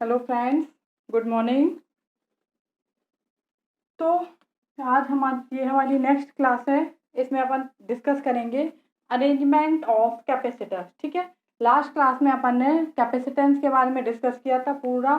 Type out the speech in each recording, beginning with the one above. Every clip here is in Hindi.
Hello friends, good morning. तो आज ये हमारी नेक्स्ट क्लास है। इसमें अपन डिस्कस करेंगे अरेंजमेंट ऑफ कैपेसिटर। ठीक है, लास्ट क्लास में अपन ने कैपेसिटेंस के बारे में डिस्कस किया था, पूरा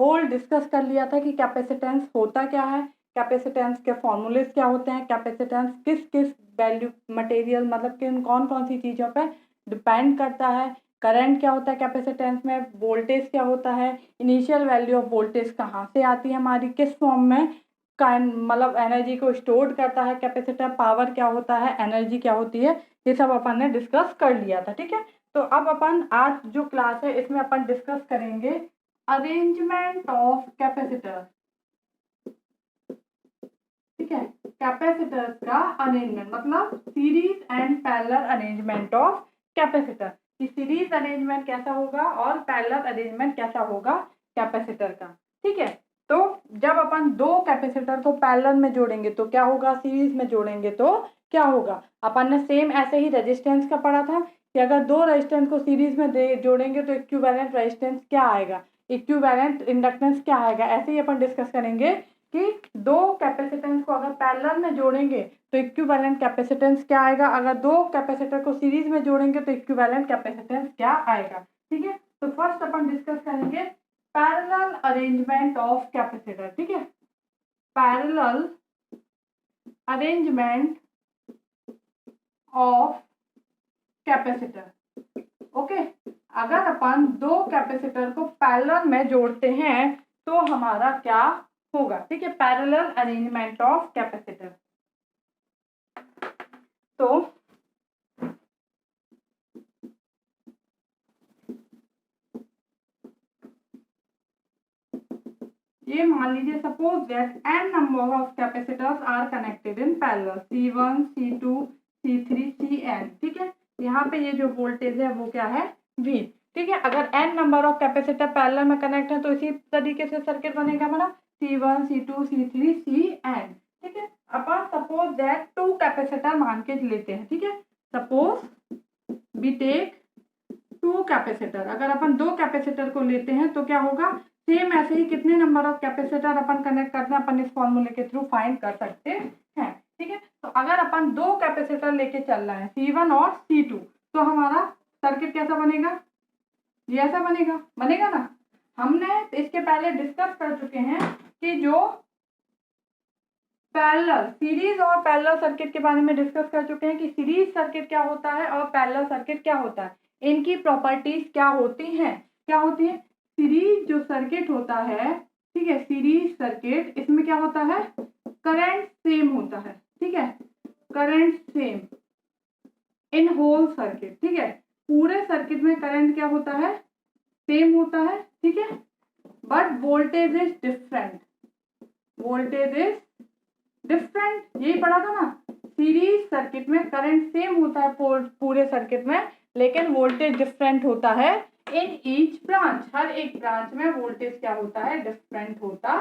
होल डिस्कस कर लिया था कि कैपेसिटेंस होता क्या है, कैपेसिटेंस के फॉर्मूलेस क्या होते हैं, कैपेसिटेंस किस किस वैल्यू मटेरियल मतलब किन कौन कौन सी चीज़ों पर डिपेंड करता है, करंट क्या होता है कैपेसिटेंस में, वोल्टेज क्या होता है, इनिशियल वैल्यू ऑफ वोल्टेज कहाँ से आती है हमारी, किस फॉर्म में मतलब एनर्जी को स्टोर करता है कैपेसिटर, पावर क्या होता है, एनर्जी क्या होती है, ये सब अपन ने डिस्कस कर लिया था। ठीक है, तो अब अपन आज जो क्लास है इसमें अपन डिस्कस करेंगे अरेंजमेंट ऑफ कैपेसिटर। ठीक है, कैपेसिटर का अरेंजमेंट मतलब series and parallel arrangement of capacitor. कि सीरीज अरेंजमेंट कैसा होगा और पैरेलल अरेंजमेंट कैसा होगा कैपेसिटर का। ठीक है, तो जब अपन दो कैपेसिटर को पैरेलल में जोड़ेंगे तो क्या होगा, सीरीज में जोड़ेंगे तो क्या होगा। अपन ने सेम ऐसे ही रेजिस्टेंस का पढ़ा था कि अगर दो रेजिस्टेंस को सीरीज में जोड़ेंगे तो इक्विवेलेंट रेजिस्टेंस क्या आएगा, इक्विवेलेंट इंडक्टेंस क्या आएगा। ऐसे ही अपन डिस्कस करेंगे कि दो कैपेसिटेंस को अगर पैरेलल में जोड़ेंगे तो इक्विवेलेंट कैपेसिटेंस क्या आएगा, अगर दो कैपेसिटर को सीरीज में जोड़ेंगे तो इक्विवेलेंट कैपेसिटेंस क्या आएगा। ठीक है, तो फर्स्ट अपन डिस्कस करेंगे पैरेलल अरेंजमेंट ऑफ कैपेसिटर। ठीक है, parallel arrangement of capacitor. Okay, अगर अपन दो कैपेसिटर को पैरेलल में जोड़ते हैं तो हमारा क्या होगा। ठीक है, पैरेलल अरेंजमेंट ऑफ कैपेसिटर। तो ये मान लीजिए suppose that n number of capacitors are connected in parallel C1 C2 C3 Cn। ठीक है, यहाँ पे ये जो वोल्टेज है वो क्या है, V। ठीक है, अगर n number of capacitor parallel में कनेक्ट है तो इसी तरीके से सर्किट बनेगा हमारा C1 C2 C3 Cn। ठीक है, अपन सपोज दैट टू कैपेसिटर मान के लेते हैं। ठीक है, suppose we take two capacitor. अगर अपन दो कैपेसिटर को लेते हैं तो क्या होगा, सेम ऐसे ही कितने number of capacitor upon connect करते हैं अपन इस फॉर्मूले के थ्रू फाइंड कर सकते हैं। ठीक है, तो अगर अपन दो कैपेसिटर लेके चल रहे हैं C1 और C2 तो हमारा सर्किट कैसा बनेगा, ये ऐसा बनेगा ना। हमने इसके पहले डिस्कस कर चुके हैं कि जो पैरेलल सीरीज और पैरेलल सर्किट के बारे में डिस्कस कर चुके हैं कि सीरीज सर्किट क्या होता है और पैरेलल सर्किट क्या होता है, इनकी प्रॉपर्टीज क्या होती हैं। क्या होती है, सीरीज जो सर्किट होता है, ठीक है, सीरीज सर्किट इसमें क्या होता है, करंट सेम होता है। ठीक है, current same in whole circuit. ठीक है, पूरे सर्किट में करंट क्या होता है, सेम होता है। ठीक है, but voltage is different, voltage is different. यही पढ़ा था ना, सीरीज सर्किट में करंट सेम होता है पूरे सर्किट में, लेकिन वोल्टेज डिफरेंट होता है इन ईच ब्रांच। हर एक ब्रांच में वोल्टेज क्या होता है, डिफरेंट होता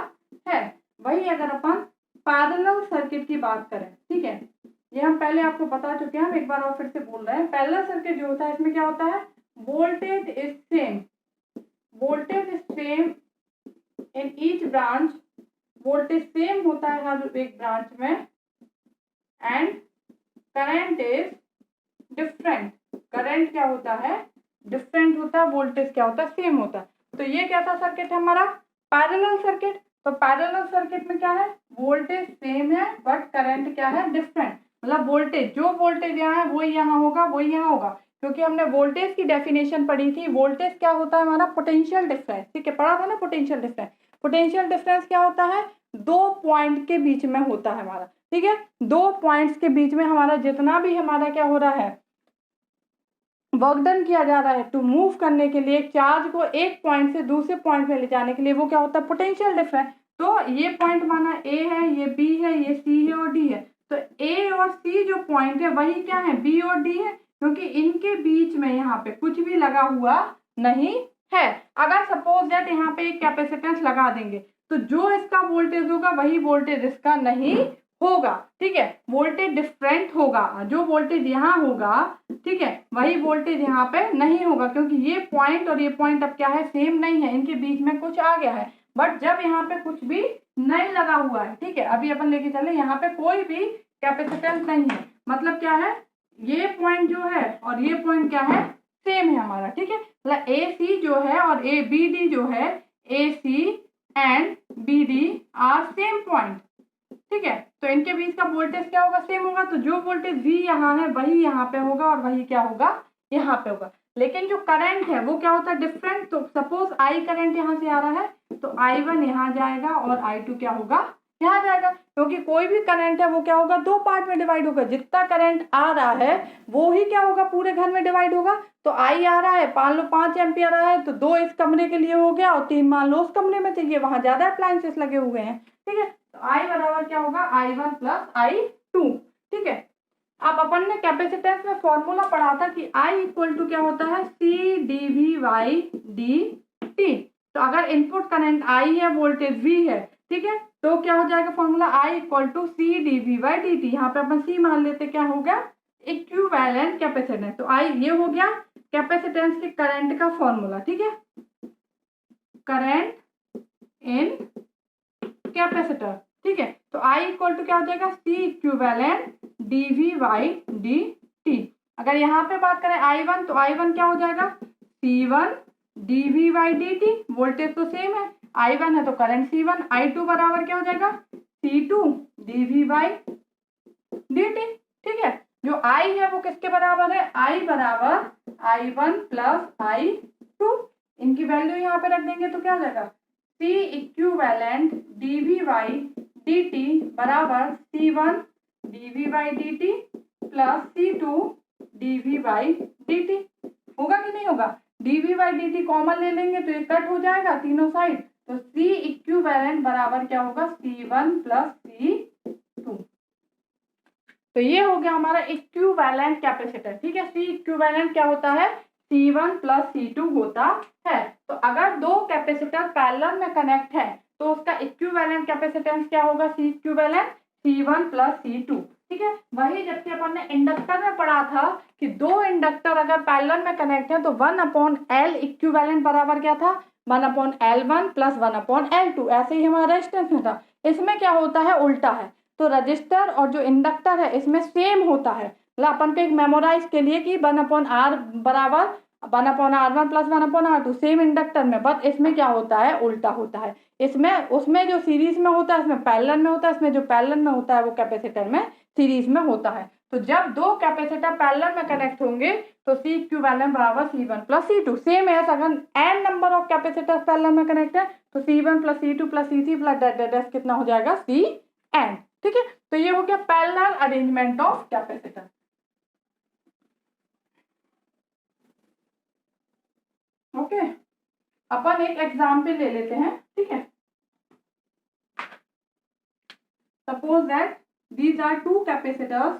है। वही अगर अपन पैरेलल सर्किट की बात करें, ठीक है, ये हम पहले आपको बता चुके हैं, हम एक बार और फिर से बोल रहे हैं। पैरेलल सर्किट जो होता है इसमें क्या होता है, voltage is same, voltage is same in each branch, voltage same होता है हर एक ब्रांच में, and current is different, current क्या होता है, डिफरेंट होता है, वोल्टेज क्या होता है, सेम होता है। तो ये कैसा सर्किट है हमारा, पैरेलल सर्किट। तो पैरेलल सर्किट में क्या है, वोल्टेज सेम है बट करंट क्या है, डिफरेंट। मतलब वोल्टेज, जो वोल्टेज यहाँ है वही यहाँ होगा, वही यहाँ होगा, क्योंकि हमने वोल्टेज की डेफिनेशन पढ़ी थी। वोल्टेज क्या होता है हमारा, पोटेंशियल डिफरेंस। ठीक है, पढ़ा था ना पोटेंशियल डिफरेंस। पोटेंशियल डिफरेंस क्या होता है, दो पॉइंट के बीच में होता है हमारा। ठीक है, दो पॉइंट्स के बीच में हमारा जितना भी हमारा क्या हो रहा है, वर्क डन किया जा रहा है, टू मूव करने के लिए चार्ज को एक पॉइंट से दूसरे पॉइंट में ले जाने के लिए, वो क्या होता है, पोटेंशियल डिफरेंस। तो ये पॉइंट माना ए है, ये बी है, ये सी है और डी है। तो ए और सी जो पॉइंट है वही क्या है, बी और डी है, क्योंकि इनके बीच में यहाँ पे कुछ भी लगा हुआ नहीं है। अगर सपोज दैट यहाँ पे एक कैपेसिटेंस लगा देंगे तो जो इसका वोल्टेज होगा वही वोल्टेज इसका नहीं होगा, ठीक है, वोल्टेज डिफरेंट होगा, जो वोल्टेज यहाँ होगा, ठीक है, वही वोल्टेज यहाँ पे नहीं होगा, क्योंकि ये पॉइंट और ये पॉइंट अब क्या है, सेम नहीं है, इनके बीच में कुछ आ गया है। बट जब यहाँ पे कुछ भी नहीं लगा हुआ है, ठीक है, अभी अपन लेके चले, यहाँ पे कोई भी कैपेसिटेंस नहीं है, मतलब क्या है, ये पॉइंट जो है और ये पॉइंट क्या है, सेम है हमारा, ठीक है, मतलब ए सी जो है और ए बी डी जो है, A C and B D are same point, ठीक है, तो इनके बीच का वोल्टेज क्या होगा, सेम होगा, तो जो वोल्टेज V यहाँ है वही यहाँ पे होगा और वही क्या होगा, यहाँ पे होगा। लेकिन जो करंट है वो क्या होता है, डिफरेंट, तो सपोज I करंट यहाँ से आ रहा है, तो I1 यहाँ जाएगा और I2 क्या होगा, यहाँ जाएगा, क्योंकि कोई भी करंट है वो क्या होगा, दो पार्ट में डिवाइड होगा, जितना करंट आ रहा है वो ही क्या होगा, पूरे घर में डिवाइड होगा। तो I आ रहा है, मान लो 5 एम्पियर आ रहा है, तो 2 इस कमरे के लिए हो गया और 3 मान लो उस कमरे में चाहिए, वहां ज्यादा अप्लायंसेस लगे हुए हैं, ठीक है, तो I बराबर क्या होगा, I1 प्लस I2, ठीक है। अब अपन ने कैपेसिटेंस में फॉर्मूला पढ़ा था कि I इक्वल टू क्या होता है, C dV बाई dt, तो अगर इनपुट करंट I है, वोल्टेज V है, ठीक है, तो क्या हो जाएगा formula, I equal to C dV by dt, यहाँ पे अपन C मान लेते, क्या हो गया, इक्विवेलेंट कैपेसिटेंस, तो I ये हो गया कैपेसिटेंस के करंट का फॉर्मूला, ठीक है, करंट इन कैपेसिटर, ठीक है, तो I इक्वल टू क्या हो जाएगा, C equivalent dV by dt। अगर यहाँ पे बात करें I1, तो I1 क्या हो जाएगा, C1 dV by dt, voltage तो सेम है, I1 है तो करंट C1, I2 बराबर क्या हो जाएगा, C2 dV बाई dt, ठीक है, जो I है वो किसके बराबर है, I बराबर I1 प्लस I2, इनकी वैल्यू यहाँ पे रख देंगे तो क्या हो जाएगा, C equivalent dV by dt बराबर C1 dV by dt plus C2 dV by dt, होगा कि नहीं होगा, dV बाई dt कॉमन ले लेंगे तो ये कट हो जाएगा तीनों साइड, तो C इक्विवेलेंट बराबर क्या होगा, C1 प्लस C2, तो ये हो गया हमारा इक्विवेलेंट कैपेसिटर, ठीक है। C इक्विवेलेंट क्या होता है, C1 प्लस C2 होता है। तो अगर दो कैपेसिटर पैरेलल में कनेक्ट है तो उसका इक्विवेलेंट कैपेसिटेंस क्या होगा, C equivalent C1 plus C2, ठीक है। वही जबकि अपन ने इंडक्टर में पढ़ा था कि दो इंडक्टर अगर पैरेलल में कनेक्ट है तो 1/L इक्विवेलेंट बराबर क्या था, 1/L1 प्लस 1/L2, ऐसे ही हमारा रेजिस्टेंस में था। इसमें क्या होता है, उल्टा है, तो रजिस्टर और जो इंडक्टर है इसमें सेम होता है, मतलब अपन को एक मेमोराइज के लिए कि 1/R बराबर 1/R1 plus 1/R2 same inductor में, बट इसमें क्या होता है, उल्टा होता है। इसमें उसमें जो सीरीज में होता है इसमें पैरेलल में होता है, इसमें जो पैरेलल में होता है वो कैपेसिटर में सीरीज में होता है। तो जब दो कैपेसिटर पैरेलल में कनेक्ट होंगे तो C इक्विवेलेंट बराबर C1 प्लस C2, सेम है, अगर n number of capacitor parallel में कनेक्ट है तो C1 plus C2 plus C3 plus debt कितना हो जाएगा, Cn, ठीक है। तो ये हो गया parallel arrangement of capacitor. Okay, अपन एक एग्जाम्पल ले लेते हैं, ठीक है। Suppose that these are two capacitors,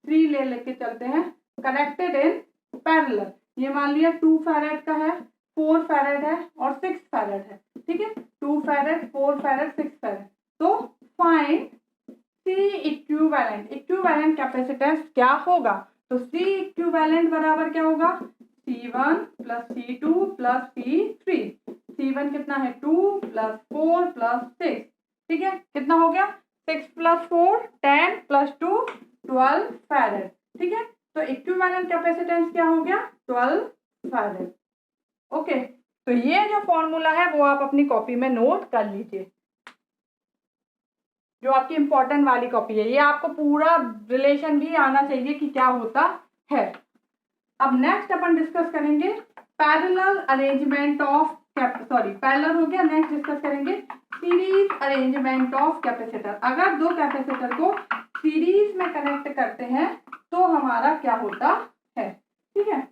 3 ले लेके चलते हैं, कनेक्टेड इन पैरेलल, ये मान लिया 2 फैरेड का है, 4 फैरेड है और 6 फैरेड है, ठीक है, 2 फैरेड 4 फैरेड 6 फैरेड। तो find C equivalent, equivalent capacitance क्या होगा, तो C इक्विवेलेंट बराबर क्या होगा, C1 plus C2 plus C3, C1 कितना है 2 प्लस 4 प्लस 6, ठीक है, कितना हो गया 6 प्लस 4 10 प्लस 2 12 फैरेड, ठीक है। तो इक्विवेलेंट कैपेसिटेंस क्या हो गया, 12 फैरेड। ओके, तो ये जो फॉर्मूला है वो आप अपनी कॉपी में नोट कर लीजिए, जो आपकी इंपॉर्टेंट वाली कॉपी है, ये आपको पूरा रिलेशन भी आना चाहिए कि क्या होता है। अब नेक्स्ट अपन डिस्कस करेंगे पैरेलल अरेंजमेंट ऑफ पैरेलल हो गया, नेक्स्ट डिस्कस करेंगे सीरीज अरेंजमेंट ऑफ कैपेसिटर। अगर दो कैपेसिटर को सीरीज में कनेक्ट करते हैं तो हमारा क्या होता है, ठीक है।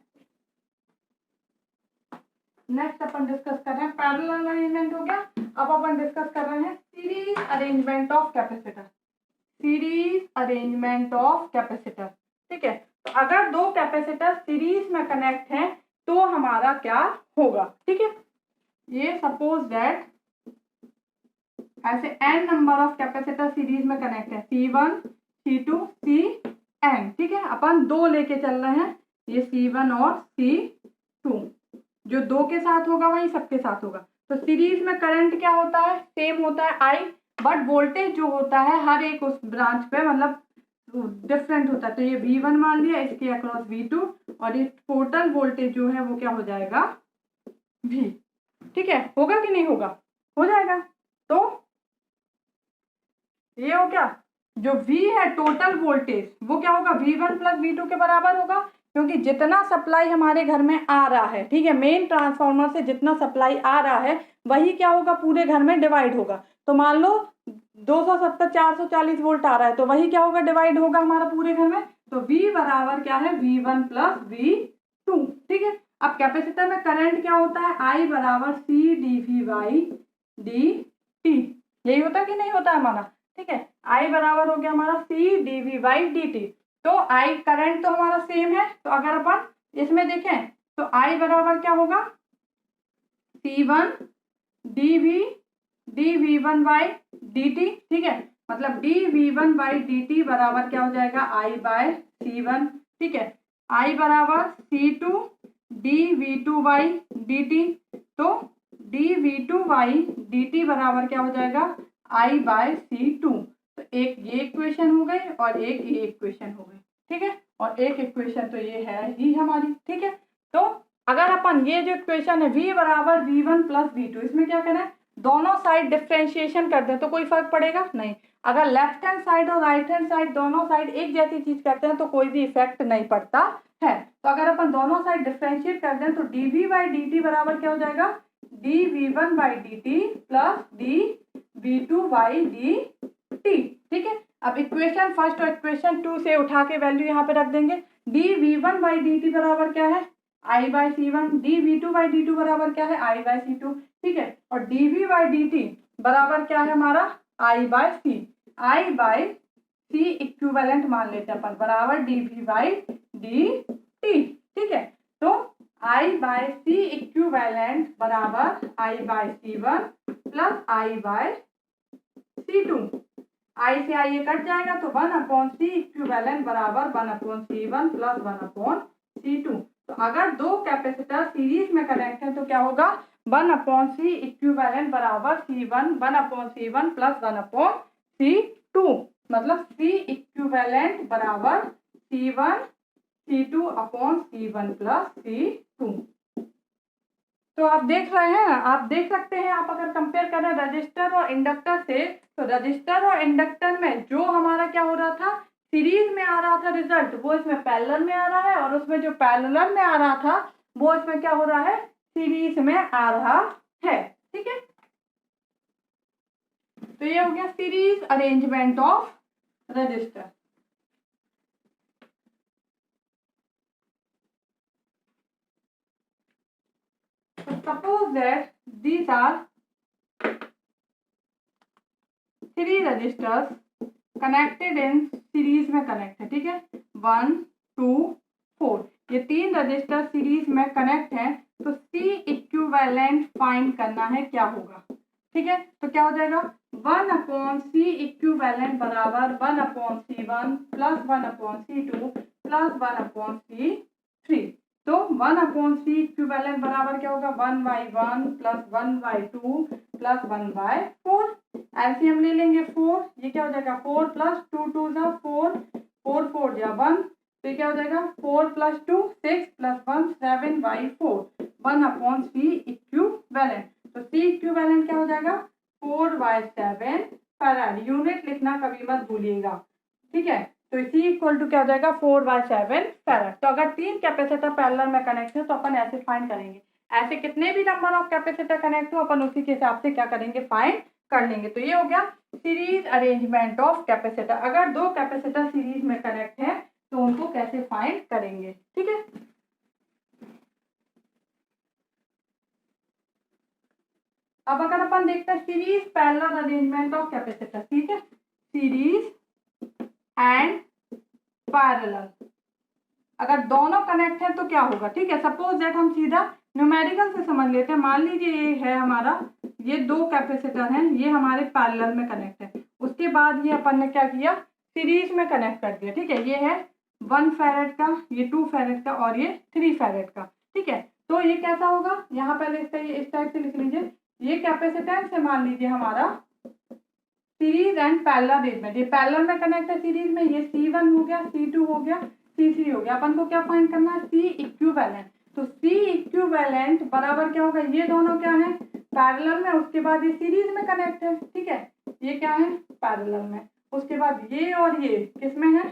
नेक्स्ट अपन डिस्कस कर रहे हैं पैरेलल अरेंजमेंट हो गया, अब अपन डिस्कस कर रहे हैं series arrangement of capacitor, series arrangement of capacitor, ठीक है। तो अगर दो कैपेसिटर सीरीज में कनेक्ट हैं तो हमारा क्या होगा, ठीक है। ये सपोज दैट ऐसे n number of capacitor series में कनेक्ट है, C1 C2 Cn, ठीक है। अपन 2 लेके चल रहे हैं, ये C1 और C2, जो 2 के साथ होगा वही सबके साथ होगा। तो सीरीज में करंट क्या होता है, सेम होता है I, बट वोल्टेज जो होता है हर एक उस ब्रांच पे मतलब डिफरेंट होता है। तो ये V1 मान लिया, इसके अक्रॉस V2, और ये टोटल वोल्टेज जो है वो क्या हो जाएगा, V, ठीक है। होगा कि नहीं होगा, हो जाएगा। तो ये हो गया, जो V है टोटल वोल्टेज वो क्या होगा, V1 प्लस V2 के बराबर होगा, क्योंकि जितना सप्लाई हमारे घर में आ रहा है, ठीक है, मेन ट्रांसफार्मर से जितना सप्लाई आ रहा है वही क्या होगा, पूरे घर में डिवाइड होगा। तो मान लो 270 440 वोल्ट आ रहा है, तो वही क्या होगा, डिवाइड होगा हमारा पूरे घर में। तो V बराबर क्या है, V1 प्लस V2, ठीक है। अब कैपेसिटर में करंट क्या होता है, I बराबर C dV बाई dt, यही होता है कि नहीं होता है हमारा, ठीक है। I बराबर हो गया हमारा C dV बाई dt। तो I करंट तो हमारा सेम है, तो अगर अपन इसमें देखें तो I बराबर क्या होगा, C1 dV dV1 by dt, ठीक है। मतलब dV1 बाई dt बराबर क्या हो जाएगा, I बाय C1, ठीक है। I बराबर C2 dV2 बाई dt, तो dV2 बाई dt बराबर क्या हो जाएगा, I बाय C2। तो एक ये इक्वेशन हो गई और एक ये इक्वेशन हो गई, ठीक है। और एक इक्वेशन तो ये है ही हमारी, ठीक है। तो अगर अपन ये जो इक्वेशन है V बराबर V1 प्लस V2, इसमें क्या करना है, दोनों साइड डिफ्रेंशिएशन कर दें तो कोई फर्क पड़ेगा नहीं। अगर लेफ्ट हैंड साइड और राइट हैंड साइड दोनों साइड एक जैसी चीज करते हैं तो कोई भी इफेक्ट नहीं पड़ता है। तो अगर अपन दोनों साइड डिफ्रेंशिएट कर दें तो dV बाई dt बराबर क्या हो जाएगा, dV1 by dt plus dV2 by dt, ठीक है। अब इक्वेशन फर्स्ट और इक्वेशन 2 से उठा के वैल्यू यहाँ पे रख देंगे। dV1 बाई dt बराबर क्या है, I by C1, dV2 by D2 बराबर क्या है, I बाई C2, ठीक है। और dV बाई dt बराबर क्या है हमारा, I by C, I by C equivalent मान लेते हैं अपन, बराबर dV बाई dt, ठीक है। तो I बाई C इक्विवेलेंट बराबर I by C1 plus I by C2, I से I ये कट जाएगा तो 1/C इक्विवेलेंट बराबर 1/C1 प्लस 1/C2। तो अगर दो कैपेसिटर सीरीज में कनेक्ट है तो क्या होगा, 1/C इक्विवेलेंट बराबर C1 1/C1 प्लस 1/C2, मतलब C इक्विवेलेंट बराबर C1 C2/C1 प्लस C2। तो आप देख रहे हैं, आप देख सकते हैं, आप अगर कंपेयर करें रजिस्टर और इंडक्टर से, तो रजिस्टर और इंडक्टर में जो हमारा क्या हो रहा था, सीरीज में आ रहा था रिजल्ट, वो इसमें पैरेलल में आ रहा है, और उसमें जो पैरेलल में आ रहा था वो इसमें क्या हो रहा है, सीरीज में आ रहा है, ठीक है। तो ये हो गया series arrangement of register. So suppose that these are three registers connected in series में कनेक्ट है, ठीक है, 1 2 4, ये 3 रजिस्टर सीरीज में कनेक्ट है। तो C इक्विवेलेंट फाइंड करना है, क्या होगा, ठीक है। तो क्या हो जाएगा, 1/C इक्विवेलेंट बराबर 1/C1 plus 1/C2 plus 1/C3। तो 1/C इक्विवेलेंट बराबर क्या होगा, 1/1 प्लस 1/2 प्लस 1/4। एलसीएम ले लेंगे 4, ये क्या हो जाएगा, 4 प्लस 2 2 जा 4, 4 4 जा 1, तो ये क्या हो जाएगा, 4 प्लस 2 6 प्लस 1 7/4, 1/C इक्विवेलेंट। तो C इक्विवेलेंट क्या हो जाएगा, 4/7 फैराड। यूनिट लिखना कभी मत भूलिएगा, ठीक है। तो C इक्वल टू क्या हो जाएगा, 4/7 फैराड। तो अगर 3 कैपेसिटर पैरेलल में कनेक्ट है तो अपन ऐसे फाइंड करेंगे, ऐसे कितने भी नंबर ऑफ कैपेसिटर कनेक्ट हो अपन उसी के हिसाब से क्या करेंगे, फाइंड कर लेंगे। तो ये हो गया सीरीज अरेंजमेंट ऑफ कैपेसिटर। अगर दो कैपेसिटर सीरीज में कनेक्ट है तो उनको कैसे फाइंड करेंगे, ठीक है। अब अगर अपन देखते हैं series parallel arrangement of capacitor, ठीक है, सीरीज एंड पैरेलल, अगर दोनों कनेक्ट है तो क्या होगा, ठीक है। सपोज दैट हम सीधा न्यूमेरिकल से समझ लेते हैं। मान लीजिए ये है हमारा, ये दो कैपेसिटर हैं, ये हमारे पैरेलल में कनेक्ट है। उसके बाद ये अपन ने क्या किया, सीरीज में कनेक्ट कर दिया। ठीक है, ये है 1 फैरेड का, ये 2 फैरेड का और ये 3 फैरेड का। ठीक है, तो ये कैसा होगा, यहाँ पहले इस टाइप से लिख लीजिए। ये कैपेसिटेंस है मान लीजिए हमारा सीरीज एंड पैरेलल अरेंजमेंट, ये पैरेलल में कनेक्ट है सीरीज में, ये C1 हो गया, C2 हो गया, C3 हो गया। अपन को क्या फाइंड करना है, C इक्विवेलेंट। तो C इक्विवेलेंट बराबर क्या होगा, ये दोनों क्या है पैरेलल में, उसके बाद ये सीरीज में कनेक्ट है। ठीक है, ये क्या है पैरेलल में, उसके बाद ये और ये किस में है,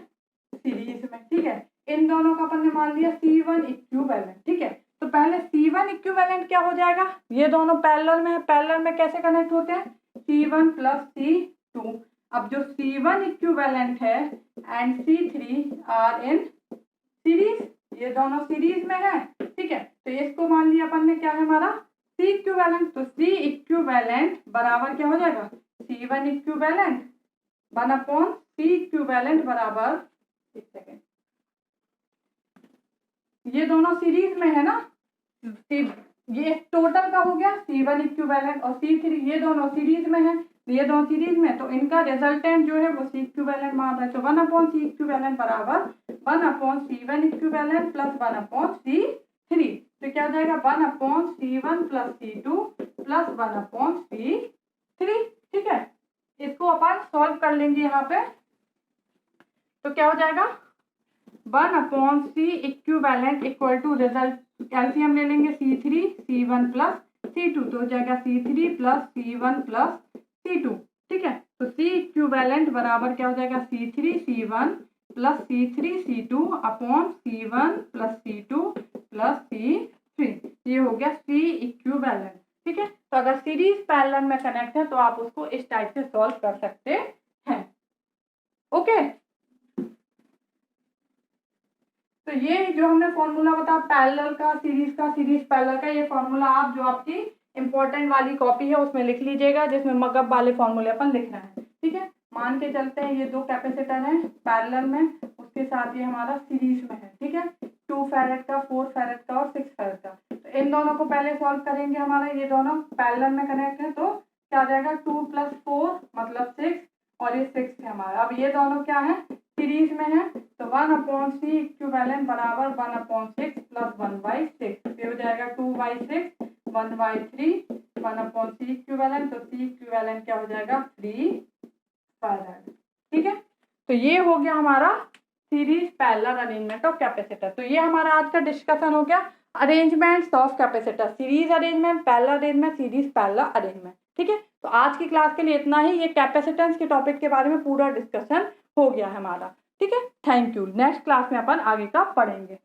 सीरीज में। ठीक है, इन दोनों का अपन ने मान लिया C1 इक्विवेलेंट। ठीक है, तो पहले C1 इक्विवेलेंट क्या हो जाएगा, ये दोनों पैरेलल में है, पैरेलल में कैसे कनेक्ट होते हैं, C1 प्लस C2। अब जो C1 इक्विवेलेंट है and C3 are in series, ये दोनों सीरीज में है। ठीक है, तो इसको मान लिया अपन ने क्या है हमारा C इक्विवेलेंट। तो C इक्विवेलेंट बराबर क्या हो जाएगा, C1 इक्विवेलेंट 1/C इक्विवेलेंट बराबर, एक सेकेंड, ये दोनों सीरीज में है ना, ये टोटल का हो गया C1 इक्विवेलेंट और C3, ये दोनों सीरीज में है, ये दोनों सीरीज में, तो इनका रिजल्टेंट जो है वो C इक्विवेलेंट मान रहे हैं। तो 1/C इक्विवेलेंट बराबर 1/C1 इक्विवेलेंट प्लस 1/C3। तो क्या हो जाएगा 1/C1 plus C2 plus 1/C3। ठीक है, इसको अपन सॉल्व कर लेंगे यहाँ पे, तो क्या हो जाएगा 1/C equivalent equal to result LCM ले लेंगे C3 C1 प्लस C2, तो हो जाएगा C3 plus C1 plus C2। ठीक है, तो C इक्विवेलेंट बराबर क्या हो जाएगा C3 C1 plus C3 C2 upon C1 plus C2 plus C3, ये हो गया C इक्विवेलेंट। ठीक है, तो अगर सीरीज पैरेलल में कनेक्ट है तो आप उसको इस टाइप से सॉल्व कर सकते हैं। ओके, तो ये जो हमने फॉर्मूला बताया पैरेलल का, सीरीज का, सीरीज पैरेलल का, ये फॉर्मूला आप जो आपकी इंपॉर्टेंट वाली कॉपी है उसमें लिख लीजिएगा, जिसमें मगअप वाले फॉर्मूले अपन लिख रहे हैं। ठीक है, मान के चलते हैं ये दो कैपेसिटर हैं पैरेलल में, उसके साथ ये हमारा सीरीज में है। ठीक है, 2 फैरेड का, 4 फैरेड का और 6 फैरेड का। तो इन दोनों को पहले सॉल्व करेंगे, हमारा ये दोनों पैरेलल में कनेक्ट है, तो क्या आ जाएगा 2 + 4 मतलब 6 और ये 6 है हमारा। अब ये दोनों क्या है सीरीज में है, तो 1/C इक्विवेलेंट बराबर 1/6 प्लस 1/6, ये हो जाएगा 2/6 1/3 1/C इक्विवेलेंट, तो C इक्विवेलेंट क्या हो जाएगा 3 फैरेड। ठीक है, तो ये हो गया हमारा series parallel arrangement of capacitor. तो ये हमारा आज का डिस्कशन हो गया arrangements of capacitor, series arrangement, parallel arrangement, series parallel arrangement. ठीक है, तो आज की क्लास के लिए इतना ही, ये कैपेसिटेंस के टॉपिक के बारे में पूरा डिस्कशन हो गया है हमारा। ठीक है, थैंक यू। नेक्स्ट क्लास में अपन आगे का पढ़ेंगे।